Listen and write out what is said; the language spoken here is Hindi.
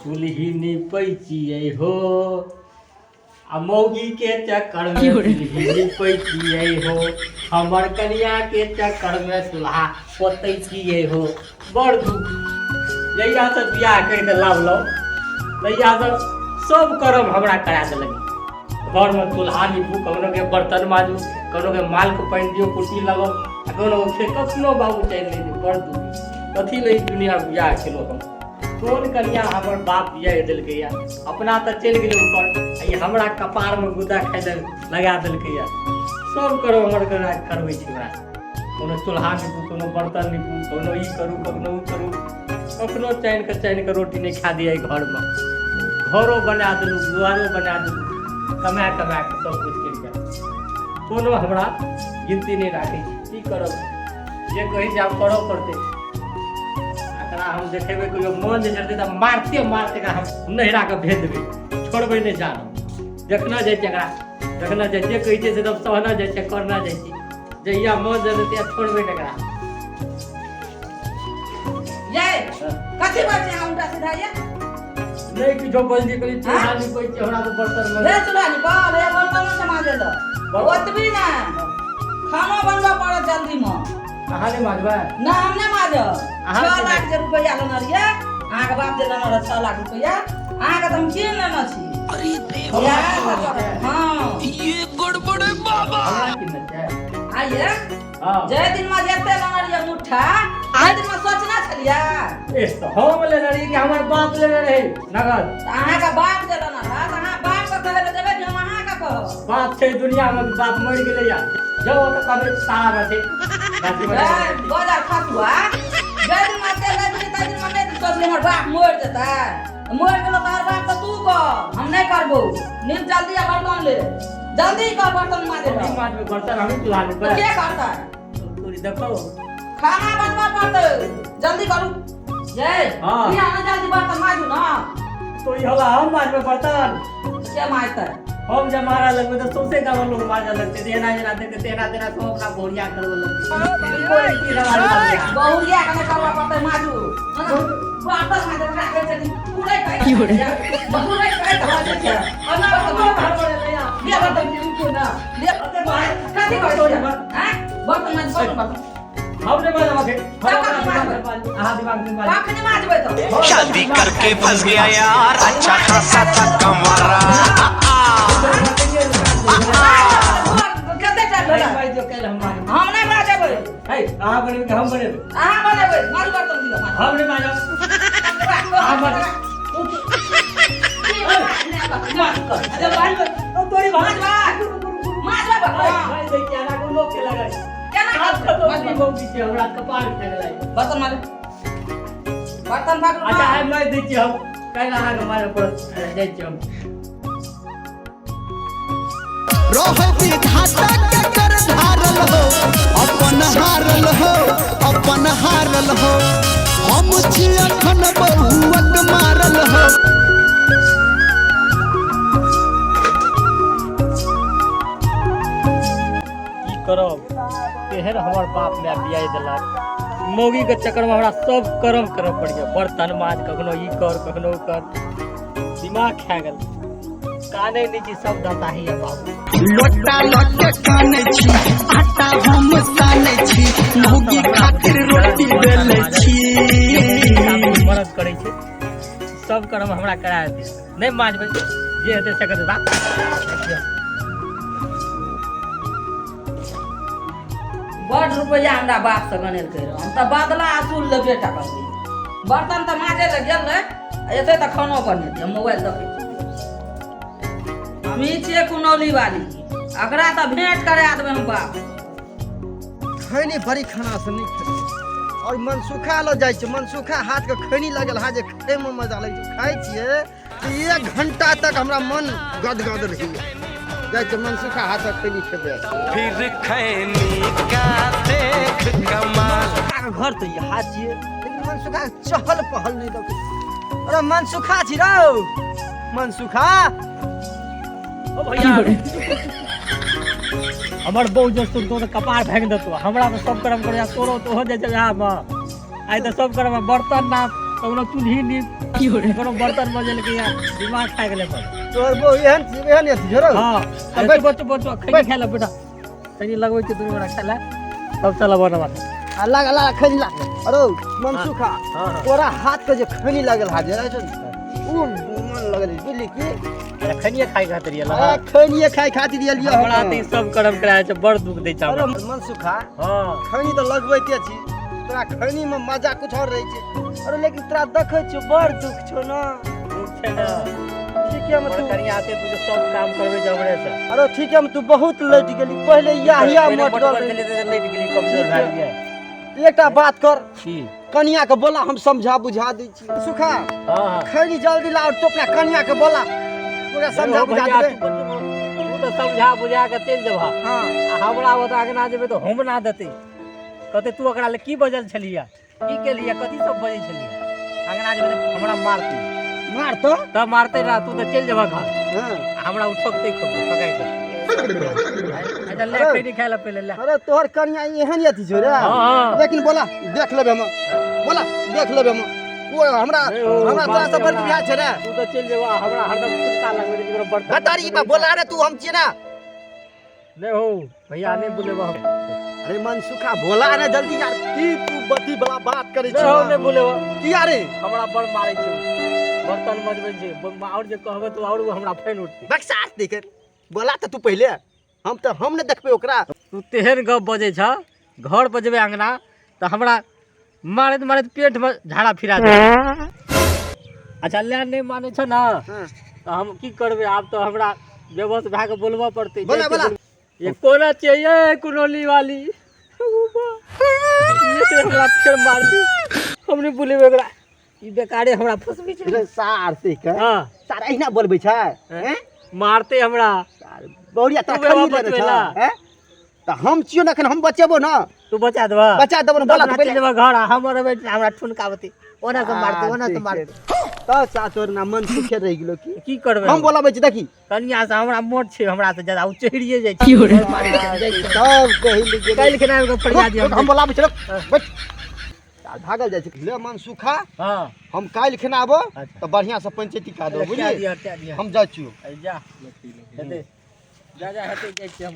चूल्ही नीपै छियै हो आ मौगी के चक्कर में चूल्ही नीपै छियै हो हमर कनिया के चक्कर में चूल्हा पोतै छियै हो बड़ दुख जहिया से बियाह करि के लावलौ तहिया से सब करम हमरा करा देलक घर में चूल्हा नीपू कखनो के बर्तन माजू कखनो के माल के पानि दियो कुर्सी लगाओ कखनो के कखनो बाबू चलि नहीं बड़ दुख कथी ले दुनिया बियाह केलो हम कोन कनिया हमर बाप बियाह देलकै या अपना त चलि गेलै ऊपर आ हमरा कपार में गुदा खाइ दे लगा देलकै या सब करो हमर करबै छै हमरा कोनो चूल्हा नीपू कोनो बर्तन नीपू कोनो ई करू कखनो उ करू कखनो चाइन के रोटी नहीं खा दिया घर में घरो बना देलू दुआरो बना देलू कमा के सब कुछ कर दिया कोनो हमरा गिनती नहीं राखै छी की करब जे कही जे आब करऽ पड़तै एकरा हम देखेबै कहियो मन जे चलतै तऽ मारते का हम नहिरा के भेज देबै छोड़बै नहीं जान देखना जाइ छै एकरा देखना जाइ जे कहै छै से सब सहना जाइ छै करना जाइ छै जहिया मन जलतै छोड़बै नहीं एकरा ये कथी बात है हमरा सीधा ये नहीं किछो बोल दे कली चूल्हा नहीं कोई हमरा तो बर्तन में रे चूल्हा नहीं बाल ये बर्तन में माजे दो ओतबी ना खाना बनवा पड़े जल्दी में कहां नहीं माजबा ना हम नहीं माज 6 लाख रुपया लेना रे आहा के बाप दे लेना 6 लाख रुपया आहा के हम कीन लेना छी अरे देवा हां ये गड़बड़ है बाबा हमरा किन छै आइए हां जय दिन में जेते लेना रे मुठा आइ दिन में सोचना छलिया एस तो हम लेना रे कि हमर बाप लेना रहे नगद आहा के बाप दे लेना रहा आहा बाप के कहे देबे कि हम आहा का कहो बाप छै दुनिया में बाप मर गेलै या जाओ तो कबे सारा रहते बाजार खतुआ जय दिन में तेल दिन ता दिन में नहीं सोच ले हमर बाप मर जेता मर गेलो तार बाप तो तू कर हम नहीं करबो नीम जल्दी बर्तन ले जल्दी कर बर्तन माजे नहीं माजबे बर्तन हम चूल्हा में तो क्या करता तोरी देखो खाना बनवा पड़ते जल्दी करू ये हां ये आना जल्दी बर्तन माजू ना तो ये होला हम माजबे बर्तन क्या माजता हम जब मारा लगबे तो सोसे का लोग मारने लगते देना देते तेना तो अपना बोरिया करवे लगते कोई की रवाज बहुरिया का करवा पड़ता माजू बर्तन माजे रखे चली पूरे की पूरे काय धवा दे अन्ना बर्तन ले बर्तन क्यों ना ले कथी कर हैं बर्तन माज हमने मारा के आहा दिमाग में मारा पाखने माजबे तो शादी करके फंस गया यार अच्छा खासा था कमारा कते टाइम होला भाई जो कल हम मारे हम नहीं माजबे है आहा बने के हम बने आहा माजबे मारू बर्तन दियो माज हम नहीं मारा आहा मारे अरे भाई तो तोरी भाज माजबा भाई देखिए ना को लोग के लगा केना तो बहुत पीछे हमरा कपार फेंक लाई बर्तन मारे बर्तन भाग अच्छा है मैं देखिए हम कल आहा के मारे पड़त जाय छी हम रोहती घाटा के कर धारल हो अपन हारल हो हम छी अखन बहुवक मारल हो की करब तेहर हमर बाप ने बियाह देलक मौगी के चक्कर में हमरा सब करम करे पड़िए बर्तन माज कखनो ई कर कखनो कर दिमाग खा गेल काने नीचे सब दाता ही है बाबू लोटा लोटे काने छी आटा हम साने छी मौगी खातिर रोटी बेले छी मदद करे छै सब करम हमरा करा दे नहीं माजबे जे हेते से कर बा बड़ रुपया हमरा बाप से गनेल कह हम तो बदला असूल ले बेटा कर बर्तन तो माजे ले गेल रे एते तो खानो बनेते मोबाइल देखे हम ही छिए कुनौली वाली अकरा तो भेंट करा देबे हम बाप खैनी बड़ी खाना से नहीं खाई और मनसुखा लो जाय छै मनसुखा हाथ के खैनी लगल हा जे खाए में मजा लगे छै खाई छिए तो 1 घंटा तक हमरा मन गदगद रही जाय छै मनसुखा हाथ के खैनी खेबे फिर खैनी का देख कमाल घर तो यहाँ छिए लेकिन मनसुखा चहल पहल नहीं दो अरे मनसुखा छी रौ मनसुखा ओ भैया हमर बहु जो तो कपार फेंक देतो हमरा तो सब करम करे तोरो तो हो जाय छै यहां में आइ तो सब करम बर्तन ना कोनो चूल्ही नी कोनो बर्तन मजल के यहाँ दिमाग खा गेले पर तोर बो एहन अथी झरो हां अरे बच्चो खैनी खा ले बेटा खैनी लगबै के दुनू गोरा खा ले तब चल बनवा अल्लाह खैनी ला अरे मनसुखा तोरा हाथ के जे खैनी लागल हा जरा उ मन लगल बुझली की खैनी खाइ खातिर ये आ खैनी खाइ खातिर दिलिए हमरा त सब कर्म कराय छै बड़ दुख दै छै अरे मनसुखा हां खैनी त लगबैते छी तोरा खैनी में मजा कुछ और रहै छै अरे लेकिन तोरा देखै छियो बड़ दुख छौ ना दुख छै ना ठीक है तू कनिया आते तू सब काम करबे जबरे से अरे ठीक है तू बहुत लट गेली पहले याहिया मट लट गेली कमजोर भए गेली एकटा बात कर की कनिया के बोला हम समझा बुझा दै छी सुखा हां खैनी जल्दी ला और तो अपना कनिया के बोला पूरा समझा बुझा दे तू तो समझा बुझा के चल जेबा हां हमरा ओता के ना जेबे तो हम ना देते कहते तू ओकरा ले की बजल छलिया की केलिया कथि सब बजै छलिया अंगना जेबे तो हमरा मार तो तब मारते रहा तू तो चल जेबा घर हां हमरा उठकते ठकाई के अच्छा ले खैनी खाय ला पहले ले अरे तोहर कनिया एहन अथी छौ रे हां लेकिन बोला देख लेबे हम बोला देख लेबे हम वो हमरा तोरा से बड़ बियाह छै रे तू तो चल जेबा हमरा हरदम सुनता लगबे रे जेबरा बर्तन हटारी बा बोला रे तू हम छिए ना नहीं हो भैया नहीं बोलेबा अरे मनसुखा बोला रे जल्दी यार की तू बती वाला बात करे छी नहीं नहीं बोलेबा की यारे हमरा बड़ मारै छै बर्तन मजबै छै और जे कहबे तो और हमरा फैन उठते बक्सास देकर बोला त तू पहले हम ने देखबे ओकरा तू तेहन गप बजै छ घर पर जेबे अंगना त हमरा मारत पेट में झाड़ा फिरा दे अच्छा ले नहीं माने छ ना तो हम की करबे आब तो हमरा बेबस भए के बोलबा पड़ते बोला ये कोना चाहिए कुनोली वाली ये से हमरा फिर मार दी हमने बोले ओकरा ई बेकारे हमरा फसबी छै रे सार से के हां सारा एहिना बोलबै छै हैं मारते हमरा बहुरिया तू तक बेवा बचवेला हैं त हम छियो न हम बचेबो न तू बचा देबा न बोला तो चल जेबा घर हमर बेटा हमरा ठुनकावती ओना से मारते त सा तोर ना मन सुखे रह गेलो की करबे हम बोलाबै छी देखी कनिया से हमरा मोट छै हमरा से ज्यादा उ चढ़िए जाय छै सब कहि ले काल के नाम के फरियादी हम बोलाबै छी बैठ भागल जाय छै ले मन सुखा हां हम काल खना आबो त बढ़िया से पंचायती का दो बुझली हम जा छियो जा हेते जा हेते जाय छी हम